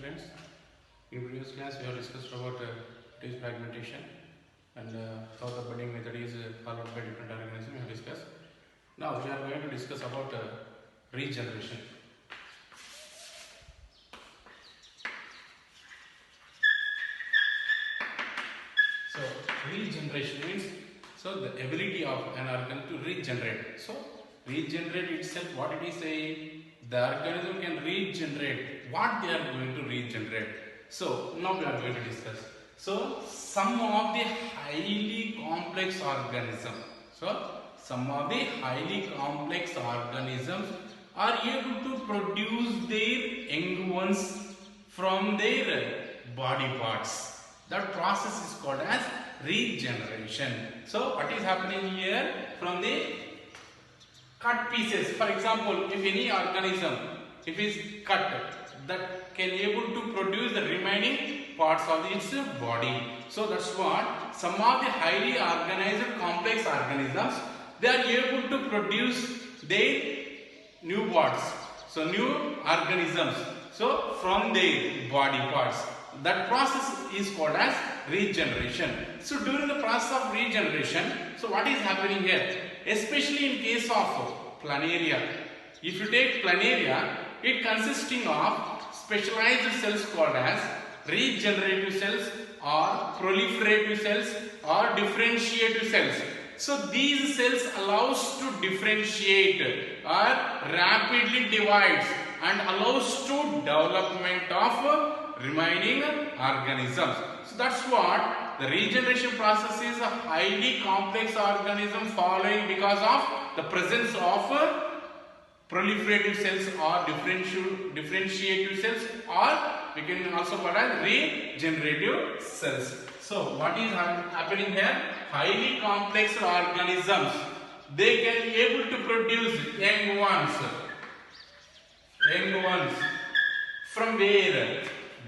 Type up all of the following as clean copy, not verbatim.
friends. In previous class we have discussed about tissue fragmentation and how the budding method is followed by different organisms we have discussed. Now we are going to discuss about regeneration. So regeneration means the ability of an organ to regenerate. So regenerate itself, what it is saying, the organism can regenerate what they are going to regenerate. So now we are going to discuss. So some of the highly complex organisms. So some of the highly complex organisms are able to produce their young ones from their body parts. That process is called as regeneration. So what is happening here? From the cut pieces, for example, if any organism, if is cut, that can able to produce the remaining parts of its body. So that's what some of the highly organized complex organisms, they are able to produce their new parts. So new organisms, so from their body parts. That process is called as regeneration. So during the process of regeneration, so what is happening here? Especially in case of planaria. If you take planaria, it consisting of specialized cells called as regenerative cells or proliferative cells or differentiative cells. So these cells allows to differentiate or rapidly divides and allows to development of remaining organisms. So that's what the regeneration process is, a highly complex organism following because of the presence of proliferative cells or differentiative cells, or we can also call as regenerative cells. So what is happening here? Highly complex organisms, they can able to produce young ones from their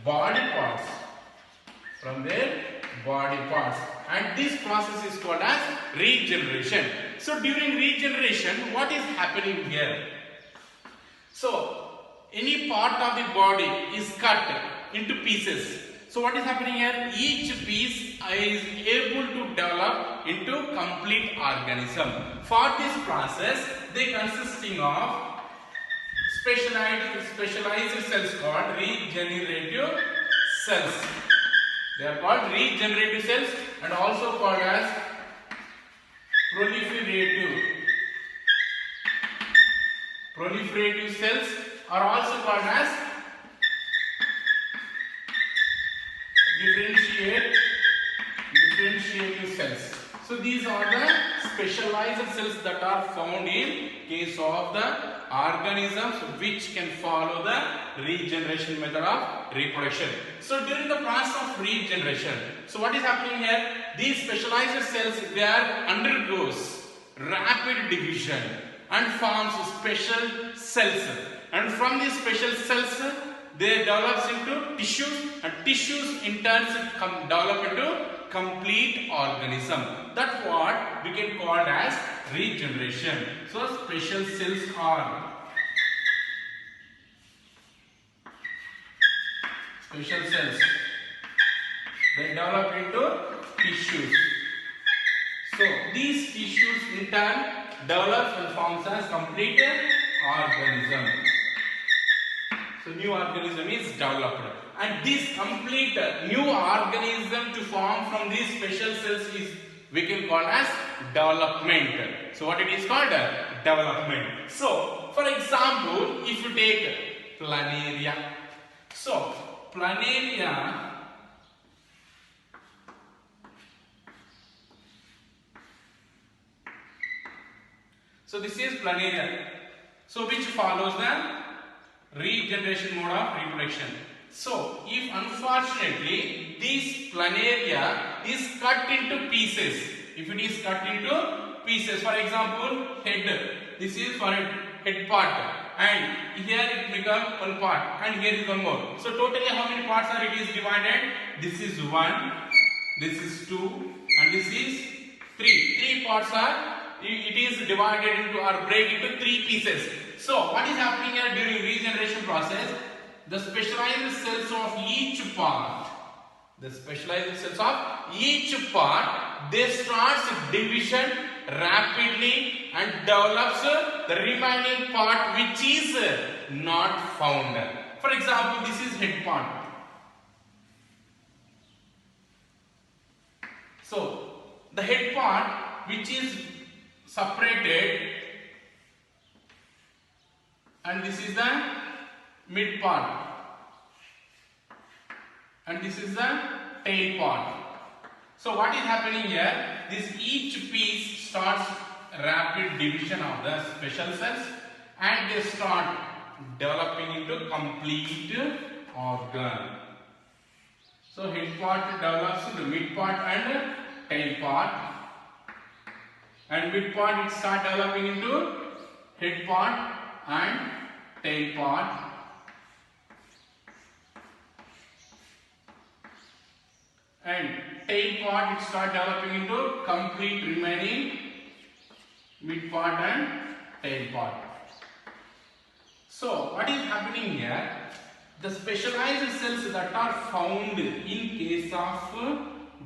body parts, and this process is called as regeneration. So during regeneration, what is happening here? So any part of the body is cut into pieces. So what is happening here? Each piece is able to develop into complete organism. For this process, they consisting of specialized cells called regenerative cells. They are called regenerative cells and also called as proliferative cells are also called as differentiative cells. So these are the specialized cells that are found in case of the organisms which can follow the regeneration method of reproduction. So during the process of regeneration, so what is happening here? These specialized cells, they are undergoes rapid division and forms special cells, and from these special cells they develops into tissues, and tissues in turn develop into complete organism. That's what we can call as regeneration. So special cells are they develop into tissues. So these tissues in turn develops and forms as complete organism. So new organism is developed, and this complete new organism to form from these special cells is we can call as development. So what it is called? Development. So for example, if you take planaria, so planaria this is planaria, so which follows the regeneration mode of reproduction. So if unfortunately this planaria is cut into pieces, if it is cut into pieces, for example head, this is for head part, and here it becomes one part, and here is one more. So totally how many parts are it is divided? This is 1, this is 2, and this is 3. 3 parts are it is divided into or break into 3 pieces. So what is happening here during regeneration process? the specialized cells of each part, the specialized cells of each part, they starts division rapidly and develops the remaining part which is not found. For example, this is head part. So the head part which is separated, and this is the mid part, and this is the tail part. So what is happening here? This each piece starts rapid division of the special cells and they start developing into complete organ. So head part develops into mid part and tail part, and mid part it start developing into head part and tail part, and tail part it start developing into complete remaining mid part and tail part. So what is happening here? The specialized cells that are found in case of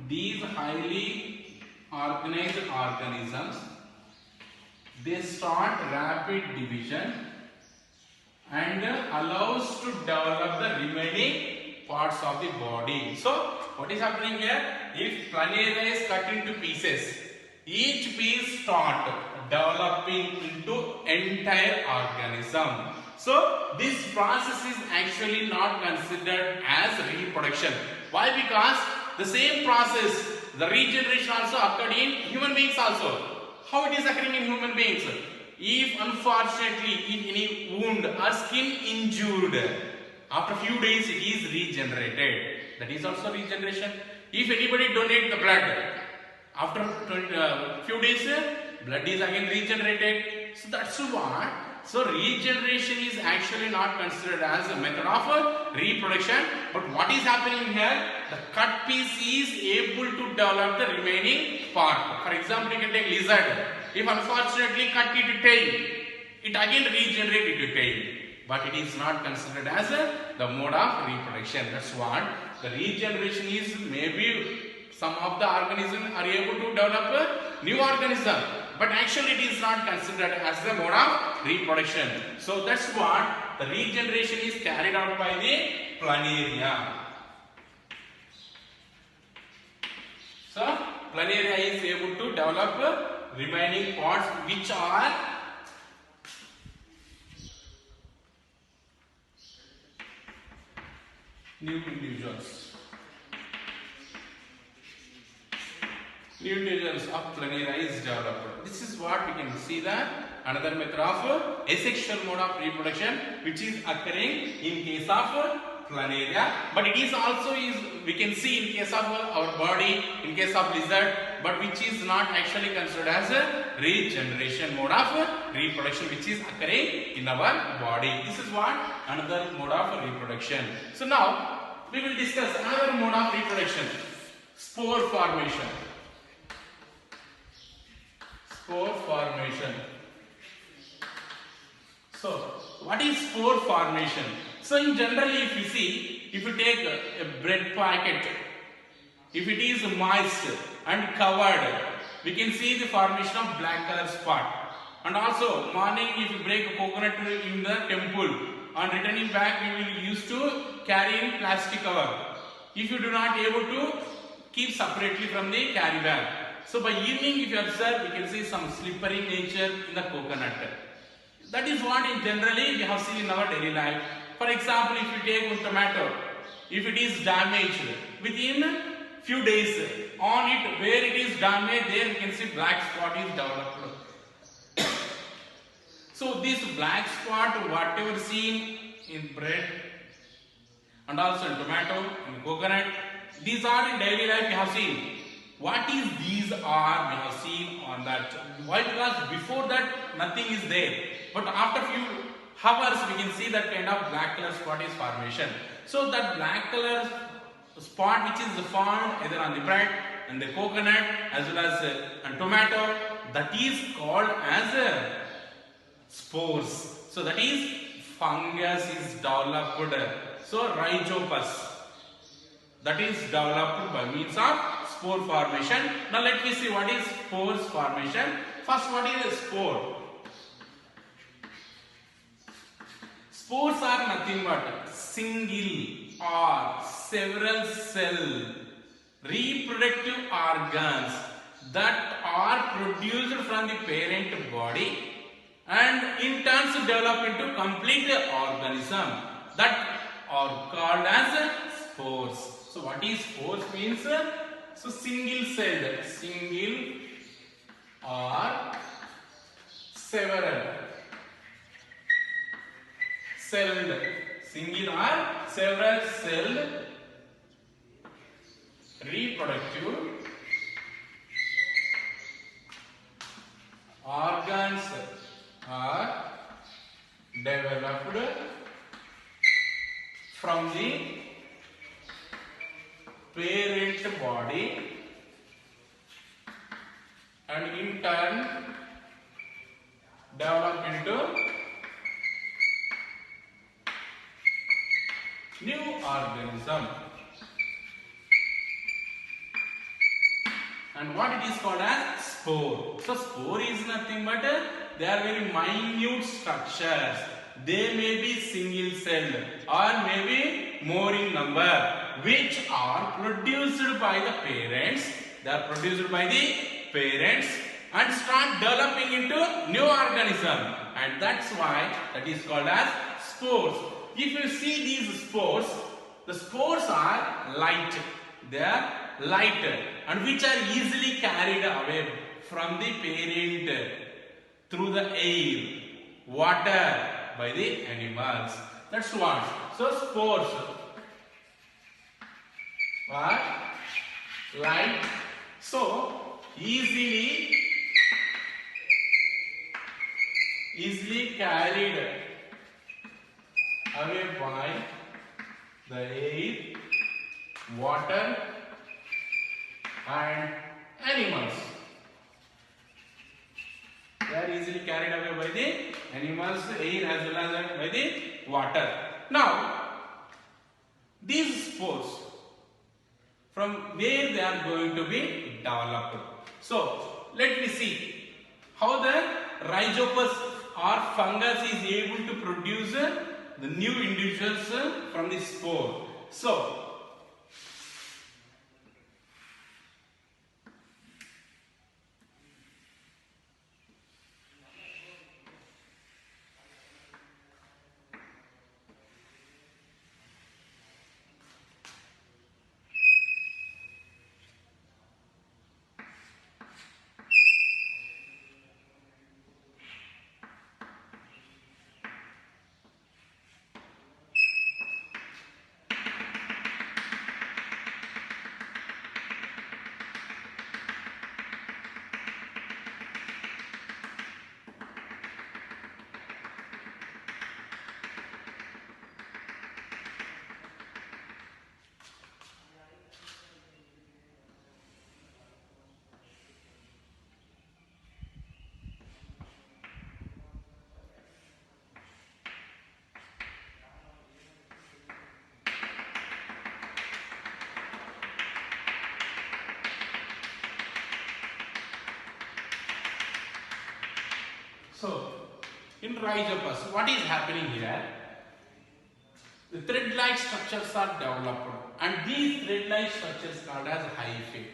these highly organized organisms, they start rapid division and allows to develop the remaining parts of the body. So what is happening here? If planaria is cut into pieces, each piece start developing into entire organism. So this process is actually not considered as reproduction. Why? Because the same process, the regeneration also occurred in human beings also. How it is occurring in human beings? If unfortunately if any wound or skin injured, after few days it is regenerated. That is also regeneration. If anybody donate the blood, after few days blood is again regenerated. So that's what. So regeneration is actually not considered as a method of reproduction. But what is happening here? The cut piece is able to develop the remaining part. For example, you can take lizard. If unfortunately cut it tail, it again regenerate into tail. But it is not considered as the mode of reproduction. That's what. The regeneration is maybe some of the organisms are able to develop a new organism, but actually it is not considered as the mode of reproduction. So that's what the regeneration is carried out by the planaria. So planaria is able to develop remaining parts which are new individuals. New individuals of planaria is developed. This is what we can see that another method of asexual mode of reproduction which is occurring in case of planaria, but it is also we can see in case of our body, in case of lizard, but which is not actually considered as a regeneration mode of reproduction which is occurring in our body. This is what another mode of reproduction. So now we will discuss another mode of reproduction, spore formation. Spore formation. So what is spore formation? So in generally if you see, if you take a bread packet, if it is moist and covered, we can see the formation of black color spot. And also morning if you break a coconut in the temple, on returning back we will use to carry in plastic cover. If you do not able to keep separately from the carry bag. So by evening if you observe, we can see some slippery nature in the coconut. That is what in generally we have seen in our daily life. For example, if you take a tomato, if it is damaged, within few days on it where it is damaged, there you can see black spot is developed. So this black spot, whatever seen in bread and also in tomato, in coconut, these are in daily life we have seen. What is these are we have seen on that. Why? Because before that nothing is there, but after few hours we can see that kind of black color spot is formation. So that black color spot which is formed either on the bread and the coconut as well as on tomato, that is called as spores. So that is fungus is developed. So rhizopus, that is developed by means of spore formation. Now let me see what is spores formation. First, what is a spore? Spores are nothing but single or several cell reproductive organs that are produced from the parent body and in turn develop into complete organism that are called as spores. So what is spores means? So single celled or several celled, single or several celled reproductive organs are developed from the parent body and in turn develop into new organism. And what it is called as spore. So spore is nothing but they are very minute structures. They may be single celled or maybe more in number, which are produced by the parents. They are produced by the parents and start developing into new organism, and that's why that is called as spores. If you see these spores, the spores are light. They are light and which are easily carried away from the parent through the air, water, by the animals. That's what. So spores are light, so easily carried away by the air, water and animals. They are easily carried away by the animals, air as well as by the water. Now, these spores, from where they are going to be developed. So, let me see how the rhizopus or fungus is able to produce the new individuals from the spore. So, in rhizopus, what is happening here? The thread-like structures are developed, and these thread-like structures called as hyphae.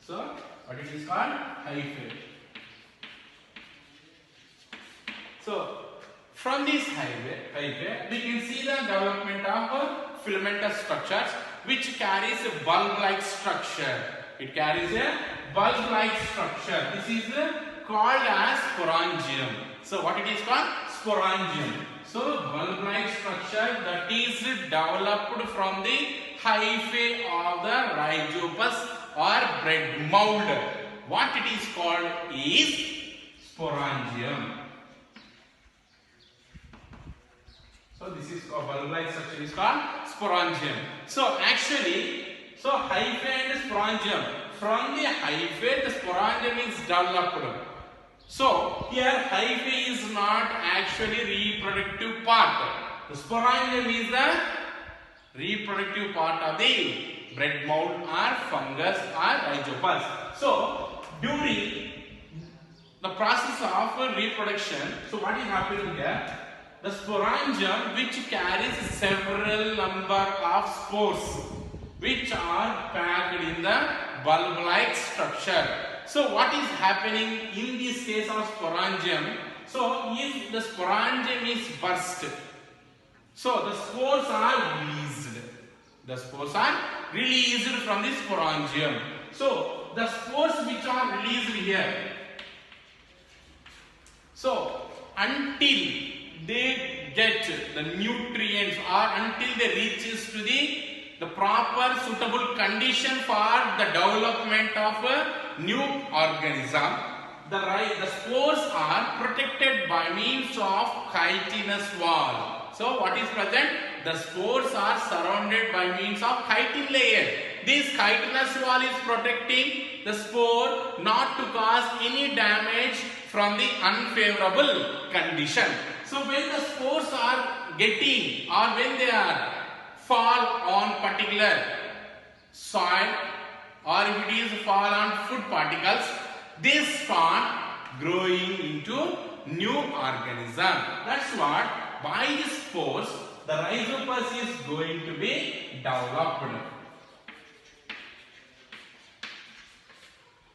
So, what it is called? Hyphae. So, from this hyphae, we can see the development of filamentous structures, which carries a bulb-like structure. It carries a bulb-like structure. This is called as sporangium. So what it is called? Sporangium. So bulb-like structure that is developed from the hyphae of the rhizopus or bread mold. What it is called is sporangium. So this is a bulb-like structure is called sporangium. So actually, so hyphae and sporangium. From the hyphae, the sporangium is developed. So here hyphae is not actually reproductive part. The sporangium is the reproductive part of the bread mold or fungus or rhizopus. So during the process of reproduction, so what is happening here? The sporangium, which carries several number of spores, which are packed in the bulb-like structure. So what is happening in this case of sporangium? So if the sporangium is burst, so the spores are released. The spores are released from the sporangium. So the spores which are released here, so until they get the nutrients or until they reaches to the proper suitable condition for the development of a new organism, the spores are protected by means of chitinous wall. So what is present? The spores are surrounded by means of chitin layer. This chitinous wall is protecting the spore not to cause any damage from the unfavorable condition. So when the spores are getting or when they are fall on particular soil or if it is fall on food particles, they start growing into new organism. That's what by the spores the rhizopus is going to be developed.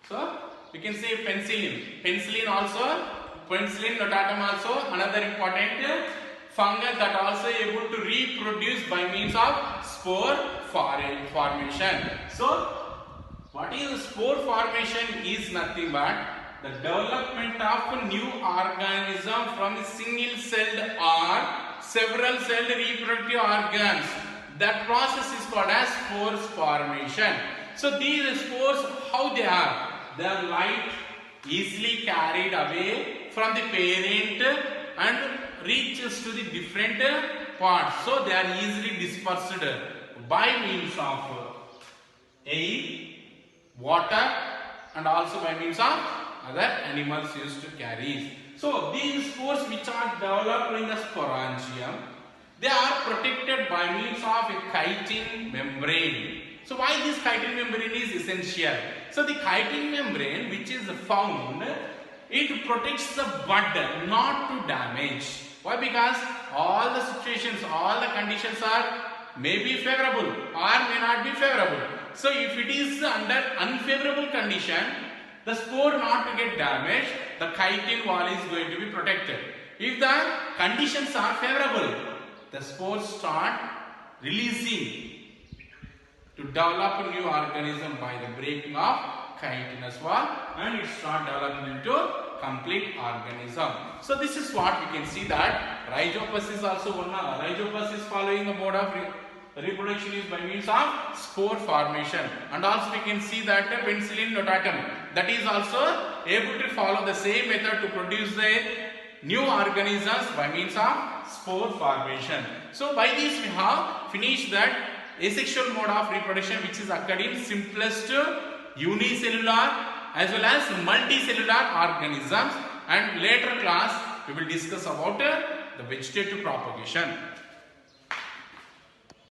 So we can say penicillin. Penicillin notatum also another important fungus that also able to reproduce by means of spore formation. So what is spore formation is nothing but the development of a new organism from a single celled or several celled reproductive organs. That process is called as spores formation. So these spores, how they are? They are light, easily carried away from the parent and reaches to the different parts. So they are easily dispersed by means of air, water and also by means of other animals used to carry. So these spores which are developed in the sporangium, they are protected by means of a chitin membrane. So why this chitin membrane is essential? So the chitin membrane which is found, it protects the bud not to damage. Why? Because all the situations, all the conditions are may be favorable or may not be favorable. So if it is under unfavorable condition, the spore not to get damaged, the chitin wall is going to be protected. If the conditions are favorable, the spores start releasing to develop a new organism by the breaking of chitinous wall and it start developing into complete organism. So this is what we can see that rhizopus is also one. Rhizopus is following the mode of reproduction is by means of spore formation, and also we can see that penicillin notatum that is also able to follow the same method to produce the new organisms by means of spore formation. So by this we have finished that asexual mode of reproduction which is occurred in simplest unicellular as well as multicellular organisms, and later class we will discuss about the vegetative propagation.